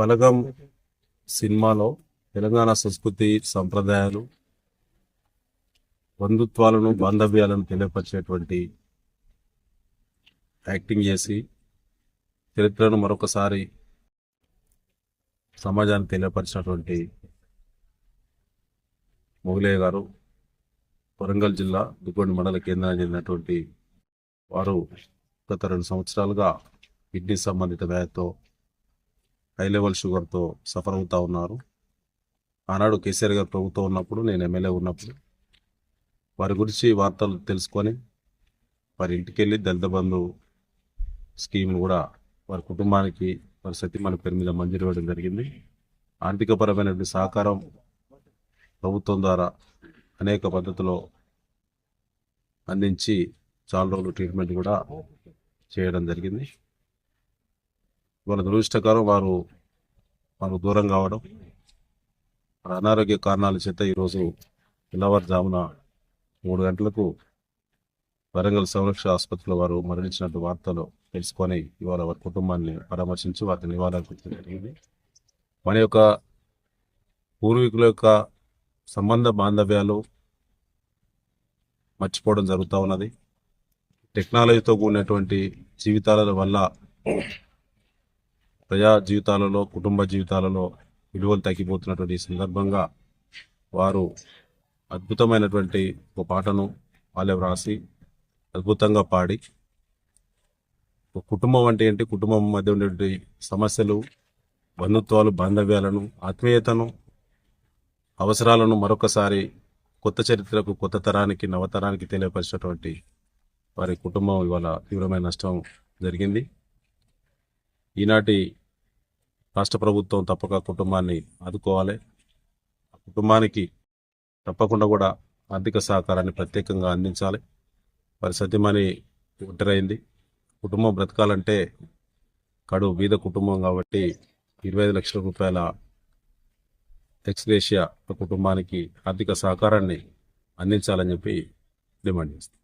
బలగం సినిమాలో తెలంగాణ సంస్కృతి సంప్రదాయాలు బంధుత్వాలను బాంధవ్యాలను తెలియపరిచేటువంటి యాక్టింగ్ చేసి చరిత్రను మరొకసారి సమాజానికి తెలియపరిచినటువంటి మొగలయ్య గారు వరంగల్ జిల్లా దుగ్గొండ మండల కేంద్రానికి చెందినటువంటి వారు గత 2 సంవత్సరాలుగా కిడ్నీ సంబంధిత వ్యాధితో హై లెవెల్ షుగర్తో సఫర్ అవుతూ ఉన్నారు. ఆనాడు కేసీఆర్ గారు ప్రభుత్వం ఉన్నప్పుడు, నేను ఎమ్మెల్యే ఉన్నప్పుడు వారి గురించి వార్తలు తెలుసుకొని వారి ఇంటికి వెళ్ళి దళిత బంధు స్కీమ్ కూడా వారి కుటుంబానికి వారి సతీమణి పేరు మీద మంజూరు ఇవ్వడం జరిగింది. ఆర్థికపరమైనటువంటి సహకారం ప్రభుత్వం ద్వారా అనేక పద్ధతిలో అందించి చాలా రోజులు ట్రీట్మెంట్ కూడా చేయడం జరిగింది. వాళ్ళ దురదృష్టకరం వారు మనకు దూరం కావడం, అనారోగ్య కారణాల చేత ఈరోజు తెల్లవారుజామున 3 గంటలకు వరంగల్ సంరక్ష ఆసుపత్రిలో వారు మరణించినట్టు వార్తలు తెలుసుకొని ఇవాళ వారి కుటుంబాన్ని పరామర్శించి వారిని నివాళులర్పించడం జరిగింది. మన యొక్క పూర్వీకుల యొక్క సంబంధ బాంధవ్యాలు మర్చిపోవడం జరుగుతూ ఉన్నది. టెక్నాలజీతో కూడినటువంటి జీవితాల వల్ల ప్రజా జీవితాలలో, కుటుంబ జీవితాలలో విలువలు తగ్గిపోతున్నటువంటి సందర్భంగా వారు అద్భుతమైనటువంటి ఒక పాటను వాళ్ళే వ్రాసి అద్భుతంగా పాడి ఒక కుటుంబం అంటే ఏంటి, కుటుంబం మధ్య ఉండేటువంటి సమస్యలు, బంధుత్వాలు, బాంధవ్యాలను, ఆత్మీయతను, అవసరాలను మరొకసారి కొత్త చరిత్రకు, కొత్త తరానికి, నవతరానికి తెలియపరిచినటువంటి వారి కుటుంబం ఇవాళ తీవ్రమైన నష్టం జరిగింది. ఈనాటి రాష్ట్ర ప్రభుత్వం తప్పక కుటుంబాన్ని ఆదుకోవాలి. ఆ కుటుంబానికి తప్పకుండా కూడా ఆర్థిక సహకారాన్ని ప్రత్యేకంగా అందించాలి. వారి సతీమణి ఒంటరైంది. కుటుంబం బ్రతకాలంటే కడు బీద కుటుంబం కాబట్టి 25 లక్షల రూపాయల ఎక్స్గ్రేషియా కుటుంబానికి ఆర్థిక సహకారాన్ని అందించాలని చెప్పి డిమాండ్ చేస్తాం.